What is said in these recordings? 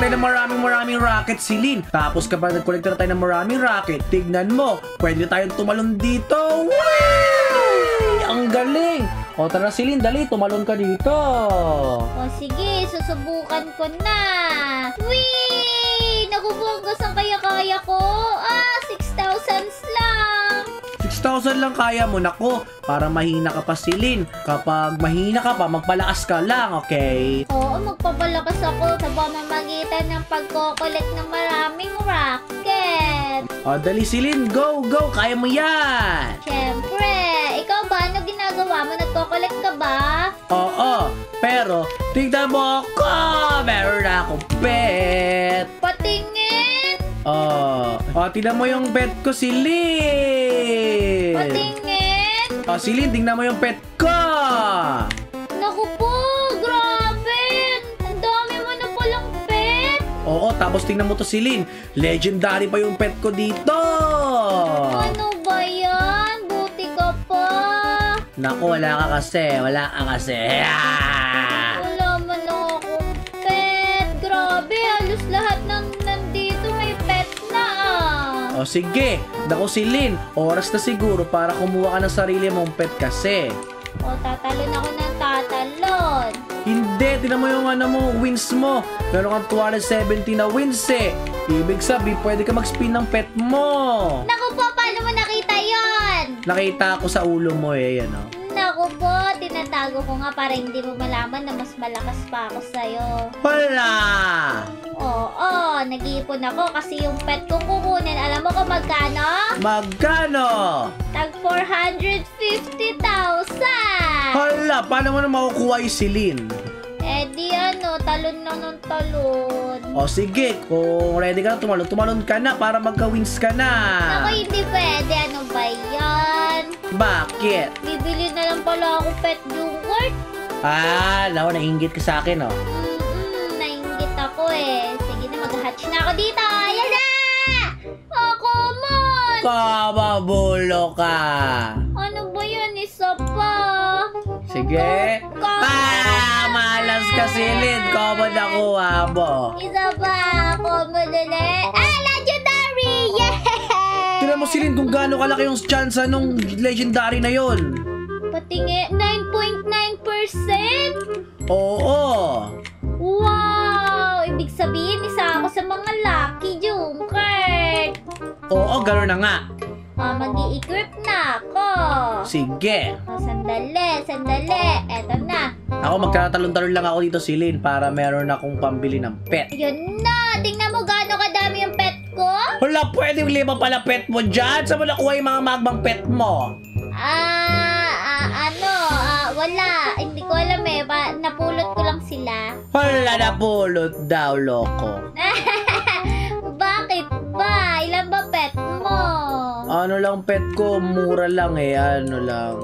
tayo ng maraming rocket, Celine. Tapos kapag nag-collect na tayo ng maraming rocket, tignan mo, pwede tayong tumalon dito. Whee! Ang galing! O tara, Celine, dali, tumalon ka dito. O sige, susubukan ko na. Whee! Naku po, hanggang kaya ko? 6,000 lang. 6,000 lang kaya mo. Nako, para mahina ka pa, Celine. Kapag mahina ka pa, magpalakas ka lang, okay? Oo, magpapalakas ako sa pamamagitan ng pagko-collect ng maraming rocket. O, dali, Celine, go, go, kaya mo yan. Siyempre, ikaw ba? Ano ginagawa mo? Nagko-collect ka ba? Oo, pero tignan mo ako, meron na akong pet. Patingin! Tignan mo yung pet ko, Celine. Patingin! Celine, tingnan mo yung pet ko. Naku po, grabe! Ang dami mo na palang pet! Oo, tapos tingnan mo to, Celine. Legendary pa yung pet ko dito. Ano ba yan? Buti ka pa. Naku, wala ka kasi. Wala man akong pet. Grabe, halos lahat ng nandito may pet na O sige, naku, Celine. Oras na siguro para kumuha ka ng sarili mong pet kasi. O, tatalon ako ng tatalon. Hindi, tinan mo yung wins mo. Meron kang 270 na wins eh. Ibig sabihin, pwede ka mag-spin ng pet mo. Naku po, paano mo nakita yon? Nakita ko sa ulo mo eh, yan o. Naku po, tinatago ko nga para hindi mo malaman na mas malakas pa ako sa'yo. Wala! Oo, nag-iipon ako kasi yung pet kong kukunin, alam mo kung magkano? Magkano? Tag 450,000! Hala, paano mo na makukuha yung Celine? Di talon na ng talon. O sige, kung ready ka na tumalon ka na para magka-wins ka na. Naku, hindi pwede. Ano ba yan? Bakit? Bibili na lang pala ako pet yogurt. Naku, nainggit ka sa akin, Nainggit ako eh. Sige na, mag-hatch na ako dito. Ayan na! Mon! Kamabulo ka. Ano ba yan? Isa pa. Sige. Malas ka, Celine. Common nakuha mo. Isa pa. Common ulit. Legendary! Yeah! Tignan mo, Celine, kung gaano kalaki yung chance nung legendary na yon. Patingi, 9.9%? Oo. Wow! Ibig sabihin, isa ako sa mga lucky joker. Oo, gano'n na nga. Mag-i-equip na ako. Sige. Sandali. Eto na. Ako, magkakatalon-talon lang ako dito, Celine, para meron akong pambili ng pet. Yun na. Tingnan mo gaano kadami yung pet ko. Wala, pwedeng lima pala pet mo dyan. Saan mo nakuha yung mga magmang pet mo? Wala. Hindi ko alam eh. Napulot ko lang sila. Wala, napulot daw, loko. Bakit ba? Ilan ba pet mo? Ano lang pet ko, mura lang eh, ano lang.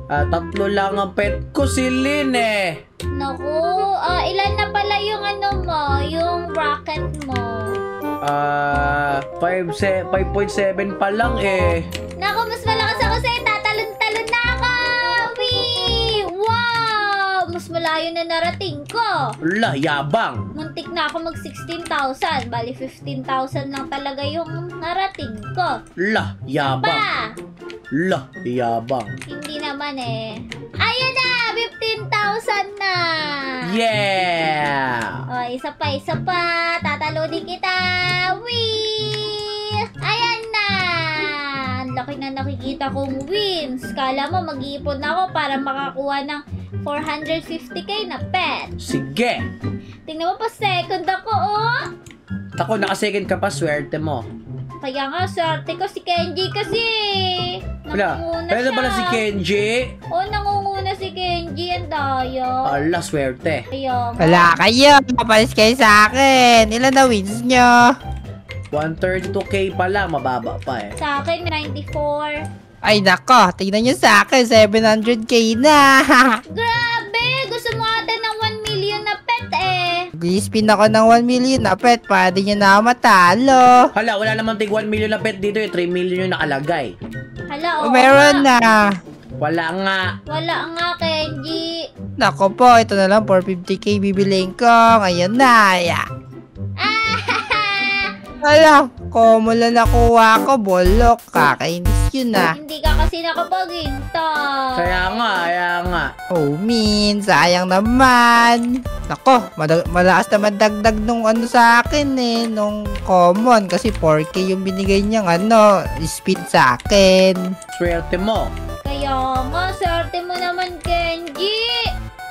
3 lang ang pet ko, Celine eh. Naku, ilan na pala yung yung rocket mo? 5.7 pa lang eh. Naku, mas malakas ako sa'yo. Tatalon-talon na ako. Wee! Wow! Mas malayo na narating ko. Wala, yabang. Muntik na ako mag 16,000. Bali, 15,000 lang talaga yung narating ko. La, yabang. La, yabang. Hindi naman eh. Ayan na! 15,000 na! Yeah! O, isa pa. Tatalunin kita. Wee! Ayan na! Ang laki na nakikita kong wins. Kala mo mag-iipon ako para makakuha ng 450k na pet. Sige. Tingnan mo pa, second ako, Ako, naka-second ka pa, swerte mo. Kaya nga, swerte ko si Kenji kasi. Wala, pwede pala si Kenji. Nangunguna si Kenji. Ang daya. Ala, swerte. Kaya nga. Wala kayo. Papalis kayo sa akin. Ilan na wins nyo? 132k pa lang, mababa pa eh. Sa akin, 94. Ay nako, tignan nyo sa akin. 700k na. Grabe! Gusto mo ata ng 1 million na pet eh. Mag-spin ako ng 1 million na pet. Pwede nyo na matalo. Hala, wala naman tig 1 million na pet dito eh. 3 million yung nakalagay. Hala, Meron na. Wala nga. Wala nga, Kenji. Nako po, ito na lang 450k bibiliin ko. Ngayon na. Yeah. Ala, common lang nakuha ko, bolok. Kakainis yun ah. Hindi ka kasi nakapaghintay. Kaya nga. Oh, Min, sayang naman. Nako, malakas naman dagdag nung ano sa akin eh, nung common. Kasi 4K yung binigay niyang speed sa akin. Swerte mo. Kaya nga, swerte mo naman, Kenji.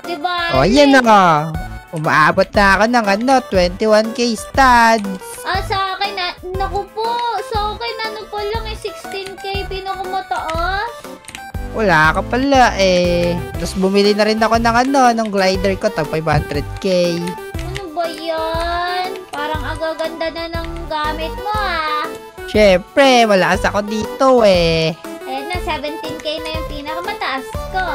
Diba? O, yan na. Umaabot na ako ng 21K studs. Sa akin, naku po, sa akin, pa lang 16K pinakamataas. Wala ka pala eh. Tapos bumili na rin ako ng glider ko, tag 500K. Ano ba yan? Parang agaganda na ng gamit mo ah. Syempre, malakas ako dito eh. Ayan na, 17K na yung pinakamataas ko.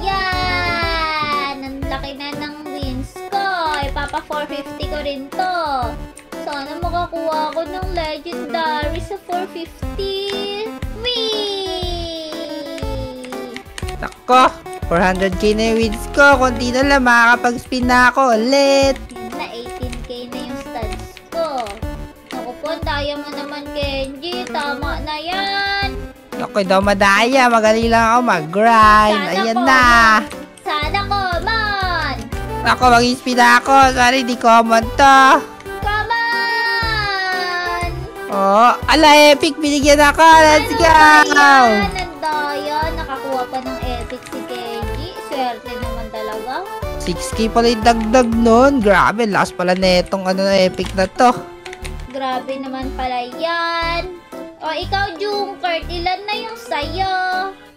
Yan! Ang laki na ng wins ko. Ipapa 450 ko rin to. Sana makakuha ako ng legendary sa 450. Whee! Nako, 400K na yung wins ko. Kunti na lang, makakapag-spin na ako ulit. Yun na, 18K na yung studs ko. Naku po, ang daya mo naman, Kenji. Tama na yan. Naku, daw madaya. Magaling lang ako mag-grind. Sana Ayan common. na. Sana common. Naku, mag-spin na ako. Sorry, di common to. Common! Oh, ala, epic. Binigyan ako. Let's go. Ang daya. Nakakuha pa ng epic si Kenji. Swerte naman talaga. 6K pala yung dagdag nun. Grabe, lakas pala na itong epic na to. Grabe naman pala yan. O, ikaw, Junkert, ilan na yung sayo?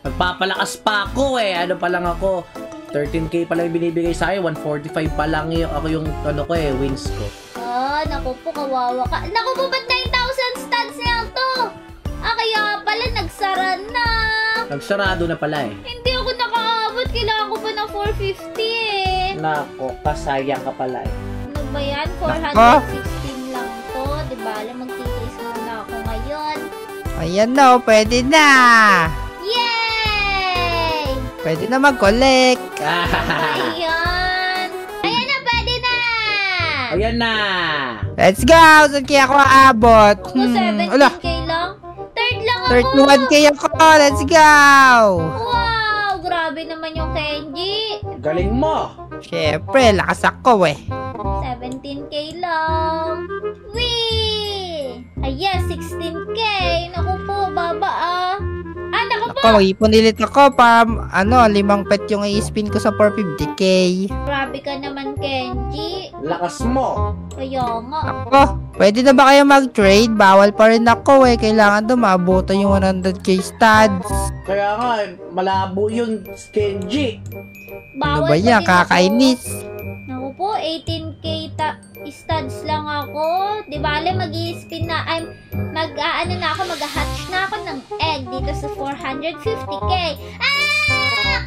Nagpapalakas pa ako eh. Ano pa lang ako? 13K pa lang yung binibigay sa akin. 145 pa lang ako yung wins ko. Naku po, kawawa ka. Naku po, ba't 9,000 stats niya to? Kaya pala, nagsara na. Nagsarado na pala eh. Hindi ako nakaabot. Kailangan ko pa ng 450 eh. Nako, kasayang ka pala eh. Ano ba yan? Nako. 416 lang to. Diba? Alam, magtitiis muna ako ngayon. Ayan na, pwede na. Yay! Pwede na mag-collect. Ayan! Ayan na, pwede na! Ayan na. Let's go! Saan kaya ako aabot? Ako, 17K lang. Third lang ako! 31K ako! Let's go! Wow! Grabe naman yung Kenji. Galing mo. Syempre, lakas ako eh. 17K lang. Whee! Ayan, 16K. Naku po, baba ah. Naku po! Ako, mag-ipon ulit ako pa 5 pet yung i-spin ko sa 450K. Grabe ka naman, Kenji. Lakas mo. Kaya nga. Ako, pwede na ba kayo mag-trade? Bawal pa rin ako eh. Kailangan doon maabutan yung 100K studs. Kaya nga, malabo yun, Kenji. Ano Bawal ba yan? pa din Kakainis. Naku po, 18K studs lang ako. Di bale, mag-i-spin na, mag-hatch na ako ng egg dito sa 450K.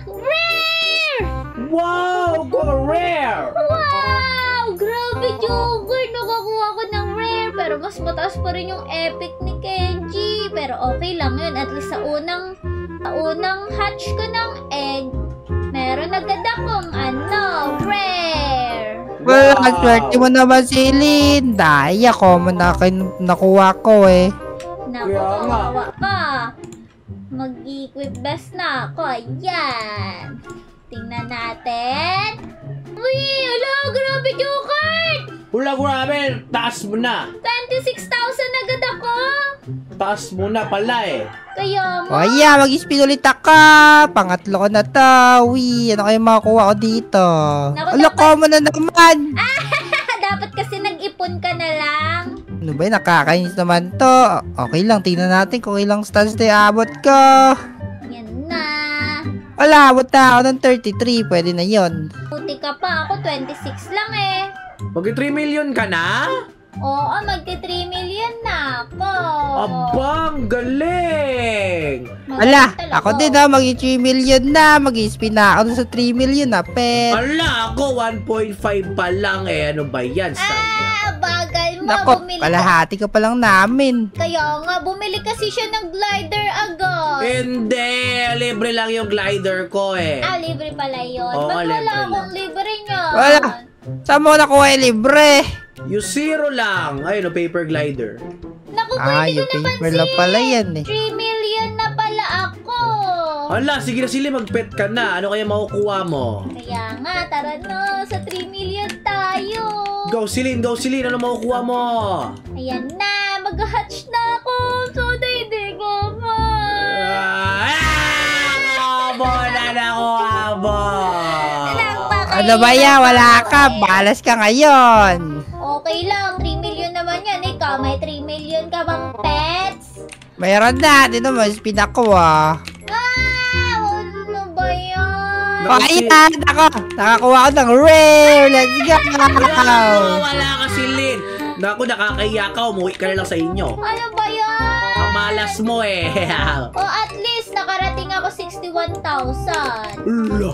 Rare! Wow, go rare. Wow! Grabe, Joker! Nakakuha ko ng rare. Pero mas mataas pa rin yung epic ni Kenji. Pero okay lang yun. At least sa unang hatch ko ng egg, meron agad akong rare. Well, ang swerte mo naman si Lynn. Daya ko, nakuha ko eh. Naku, Kaya nga. kawawa ka. Mag-equip best na ako. Ayan. Tingnan natin. Uy, ala, grabe, Joker! Hula, grabe. Taas mo na. 26,000 agad ako. Taas mo na pala eh. Kaya O nga. yeah, mag-spin ulit ako. Pangatlo ko na to. Uy, ano kayo makakuha ko dito? Naku, Ala, common na naman. Dapat kasi nag-ipon ka na lang. Ano ba yun? Nakakainis naman to. Okay lang, tingnan natin kung ilang stats na iabot ko. Yan na. Wala, abot na ako ng 33. Pwede na yon. Puti ka pa. Ako 26 lang eh. Mag 3 million ka na? Oo, magti 3 million na ako. Abang, galing! Ala, Magaling talaga. ako din ha, mag-3 million na. Mag-spin na ako dun sa 3 million na, pet. Ala, ako 1.5 pa lang eh. Ano ba yan? Bagal mo. Nako, Bumili ka. kalahati ka pa lang namin. Kaya nga, bumili kasi siya ng glider agad. Hindi, libre lang yung glider ko eh. Libre pala yun. Oo, Ba't wala libre akong lang. libre niya? Wala. Saan mo nakuha yung libre? Yung 0 lang. Ayun, paper glider. Naku, pwede yung ko paper lang pala yan eh. 3 million na pala ako. Hala, sige na Silin, mag-pet ka na. Ano kaya makukuha mo? Kaya nga, tara na. Sa 3 million tayo. Go Silin, go Silin. Ano makukuha mo? Ayan na, mag-hatch na ako. So, hindi ko ma. Abo na nakuha mo. Ano ba yan? Wala ka. Balas ka ngayon. Okay lang, 3 million naman yan. Ikaw, may 3 million ka bang pets? Mayroon na. Dito mo, spin ako ah. Ano ba yan? Oh, ayan. Ako. Nakakuha ko ng rare. Let's go. Wala ka Silin. Naku, nakakaiya ka. Umuwi ka na lang sa inyo. Ano ba yan? Ang malas mo eh. O at least nakarating ako 61,000. Ulo.